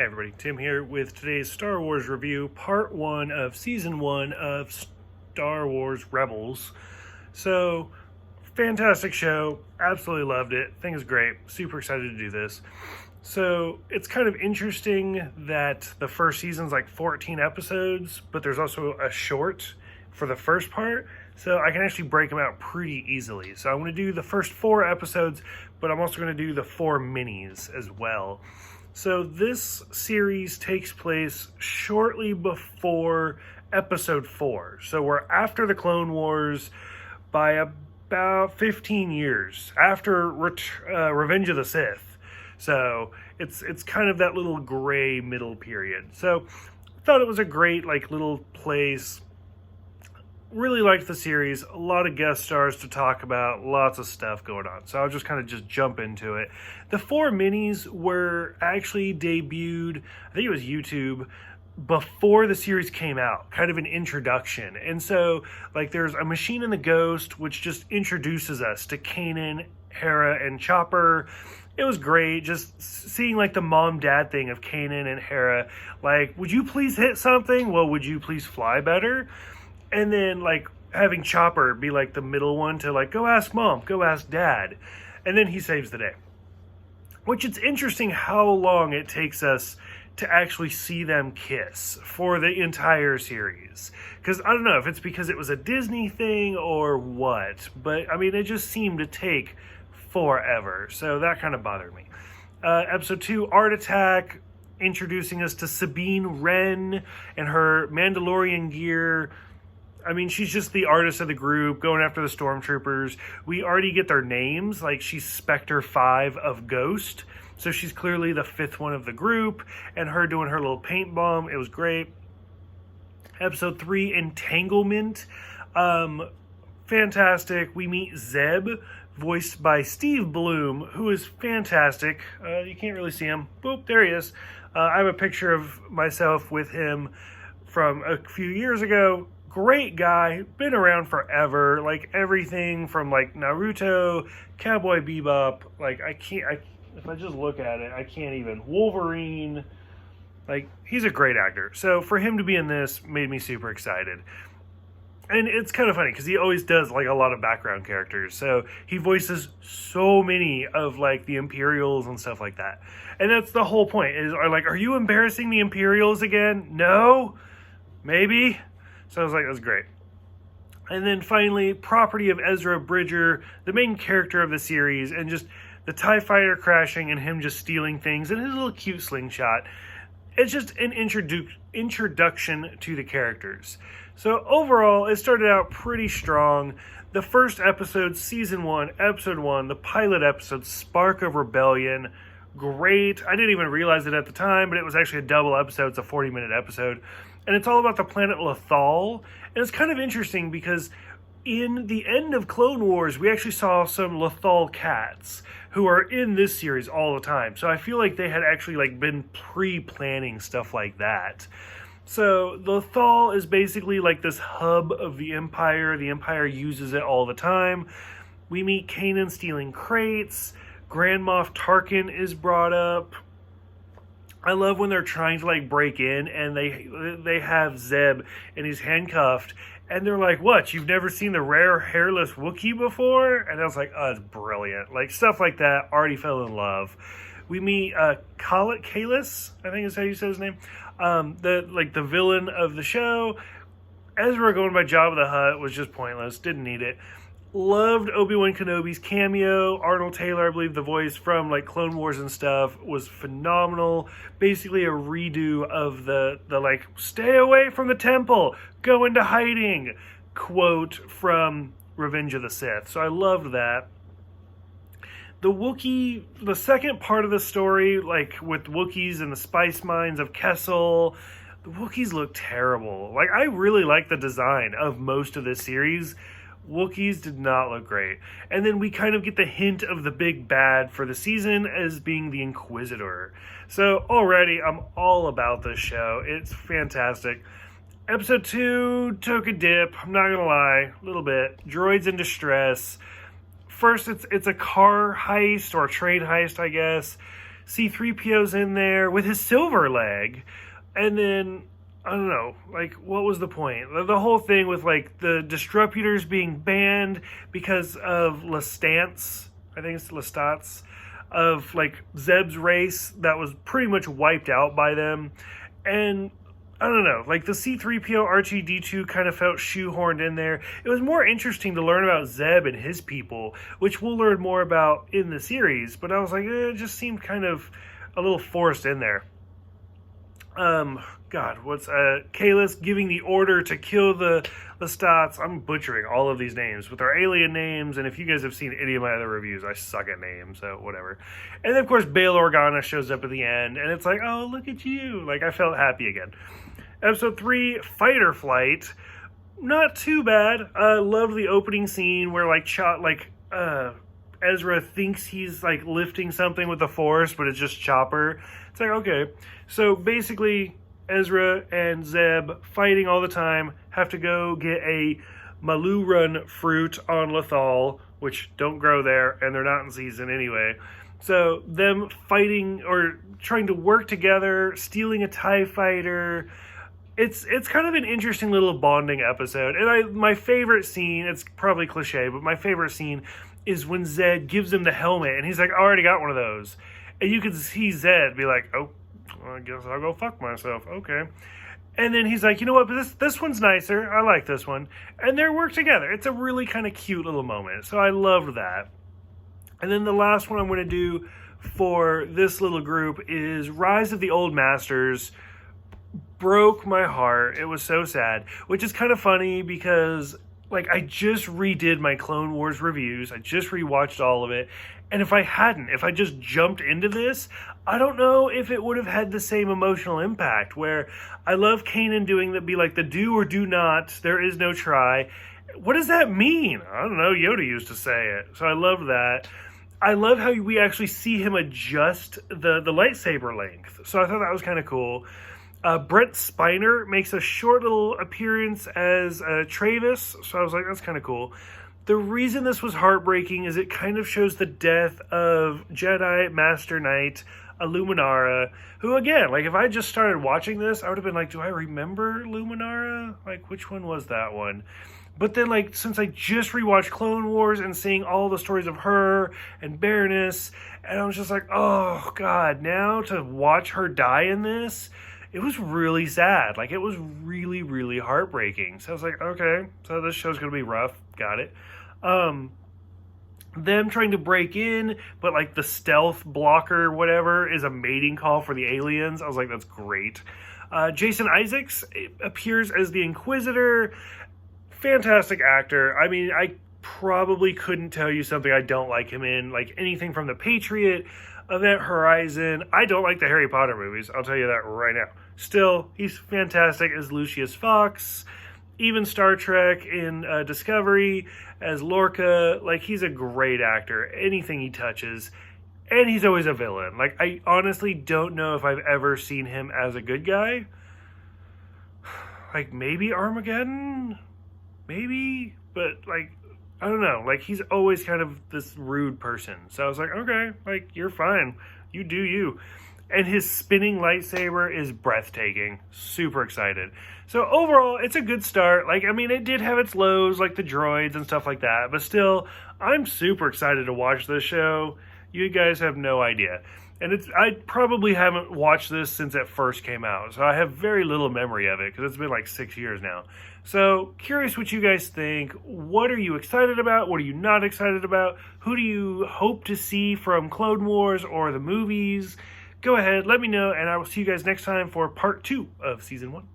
Hey everybody, Tim here with today's Star Wars review, part 1 of Season 1 of Star Wars Rebels. So, fantastic show, absolutely loved it, think it's great, super excited to do this. So, it's kind of interesting that the first season's like 14 episodes, but there's also a short for the first part, so I can actually break them out pretty easily. So I'm going to do the first 4 episodes, but I'm also going to do the 4 minis as well. So this series takes place shortly before episode 4. So we're after the Clone Wars by about 15 years, after Revenge of the Sith. So it's kind of that little gray middle period. So I thought it was a great little place. Really liked the series, a lot of guest stars to talk about, lots of stuff going on. So I'll just kind of jump into it. The 4 minis were actually debuted, I think it was YouTube, before the series came out, kind of an introduction. And so there's A Machine and the Ghost, which just introduces us to Kanan, Hera, and Chopper. It was great, just seeing the mom-dad thing of Kanan and Hera. Would you please hit something? Well, would you please fly better? And then, having Chopper be, the middle one to, go ask mom, go ask dad. And then he saves the day. Which it's interesting how long it takes us to actually see them kiss for the entire series. Because I don't know if it's because it was a Disney thing or what. But, I mean, it just seemed to take forever. So that kind of bothered me. Episode 2, Art Attack, introducing us to Sabine Wren and her Mandalorian gear. I mean, she's just the artist of the group, going after the stormtroopers. We already get their names, she's Spectre 5 of Ghost, so she's clearly the 5th one of the group, and her doing her little paint bomb, it was great. Episode 3, Entanglement, fantastic. We meet Zeb, voiced by Steve Bloom, who is fantastic. You can't really see him. Boop, there he is. I have a picture of myself with him from a few years ago. Great guy, been around forever, everything from Naruto, Cowboy Bebop, if I just look at it, I can't even. Wolverine, he's a great actor. So for him to be in this made me super excited. And it's kind of funny because he always does a lot of background characters. So he voices so many of the Imperials and stuff like that. And that's the whole point is, are you embarrassing the Imperials again? No? Maybe? So I was that's great. And then finally, Property of Ezra Bridget, the main character of the series, and just the TIE fighter crashing and him just stealing things and his little cute slingshot. It's just an introduction to the characters. So overall, it started out pretty strong. The first episode, Season 1, Episode 1, the pilot episode, Spark of Rebellion, great. I didn't even realize it at the time, but it was actually a double episode. It's a 40-minute episode. And it's all about the planet Lothal. And it's kind of interesting because in the end of Clone Wars, we actually saw some Lothal cats who are in this series all the time. So I feel like they had actually been pre-planning stuff like that. So Lothal is basically this hub of the Empire. The Empire uses it all the time. We meet Kanan stealing crates. Grand Moff Tarkin is brought up. I love when they're trying to break in and they have Zeb and he's handcuffed and they're like, what, you've never seen the rare hairless Wookiee before? And I was oh, it's brilliant. Stuff like that, already fell in love. We meet Kalis, I think is how you say his name. The villain of the show. Ezra going by Jabba the Hutt was just pointless, didn't need it. Loved Obi-Wan Kenobi's cameo. Arnold Taylor, I believe the voice from Clone Wars and stuff, was phenomenal. Basically a redo of the stay away from the temple, go into hiding quote from Revenge of the Sith. So I loved that. The Wookiee, the second part of the story, with Wookiees and the spice mines of Kessel, the Wookiees look terrible. I really like the design of most of this series. Wookiees did not look great. And then we kind of get the hint of the big bad for the season as being the Inquisitor. So already I'm all about this show. It's fantastic. Episode 2 took a dip, I'm not gonna lie, a little bit. Droids in distress. First, it's a car heist or a train heist, I guess. C-3PO's in there with his silver leg. And then, I don't know, like, what was the point? The whole thing with, like, the Disruptors being banned because of Lestats, I think it's Lestats, of, like, Zeb's race that was pretty much wiped out by them. And I don't know, like the C-3PO R2-D2 kind of felt shoehorned in there. It was more interesting to learn about Zeb and his people, which we'll learn more about in the series, but I was like, it just seemed kind of a little forced in there. Kahless giving the order to kill the Lestats. I'm butchering all of these names with their alien names, and if you guys have seen any of my other reviews, I suck at names, so whatever. And then, of course, Bail Organa shows up at the end, and it's like, oh, look at you. Like, I felt happy again. Episode 3, Fight or Flight. Not too bad. I loved the opening scene where, Ezra thinks he's, like, lifting something with the Force, but it's just Chopper. It's like, okay. So, basically, Ezra and Zeb, fighting all the time, have to go get a Malurun fruit on Lothal, which don't grow there, and they're not in season anyway. So, them fighting, or trying to work together, stealing a TIE fighter. It's kind of an interesting little bonding episode. And my favorite scene, it's probably cliche, but my favorite scene is when Zed gives him the helmet, and he's like, I already got one of those. And you can see Zed be like, oh, well, I guess I'll go fuck myself. Okay. And then he's like, you know what, but this one's nicer. I like this one. And they work together. It's a really kind of cute little moment. So I loved that. And then the last one I'm going to do for this little group is Rise of the Old Masters. Broke my heart. It was so sad, which is kind of funny because, like, I just redid my Clone Wars reviews. I just rewatched all of it. And if I just jumped into this, I don't know if it would have had the same emotional impact, where I love Kanan doing that, be like the do or do not, there is no try. What does that mean? I don't know. Yoda used to say it. So I love that. I love how we actually see him adjust the lightsaber length. So I thought that was kind of cool. Brent Spiner makes a short little appearance as Travis, so I was like, that's kind of cool. The reason this was heartbreaking is it kind of shows the death of Jedi Master Knight Illuminara, who, again, like, if I just started watching this, I would have been like, do I remember Illuminara? Like, which one was that one? But then, like, since I just rewatched Clone Wars and seeing all the stories of her and Baroness, and I was just like, oh, God, now to watch her die in this, it was really sad. Like, it was really, really heartbreaking. So I was like, okay, so this show's going to be rough. Got it. Them trying to break in, but, like, the stealth blocker, whatever, is a mating call for the aliens. I was like, that's great. Jason Isaacs appears as the Inquisitor. Fantastic actor. I mean, I probably couldn't tell you something I don't like him in. Like, anything from The Patriot, Event Horizon. I don't like the Harry Potter movies. I'll tell you that right now. Still, he's fantastic as Lucius Fox. Even Star Trek in Discovery as Lorca. Like, he's a great actor. Anything he touches. And he's always a villain. Like, I honestly don't know if I've ever seen him as a good guy. Like, maybe Armageddon? Maybe? But, like, I don't know. Like, he's always kind of this rude person. So I was like, okay, like, you're fine. You do you. And his spinning lightsaber is breathtaking. Super excited. So overall, it's a good start. Like, I mean, it did have its lows, like the droids and stuff like that. But still, I'm super excited to watch this show. You guys have no idea. And I probably haven't watched this since it first came out. So I have very little memory of it because it's been like 6 years now. So curious what you guys think. What are you excited about? What are you not excited about? Who do you hope to see from Clone Wars or the movies? Go ahead, let me know, and I will see you guys next time for part 2 of Season 1.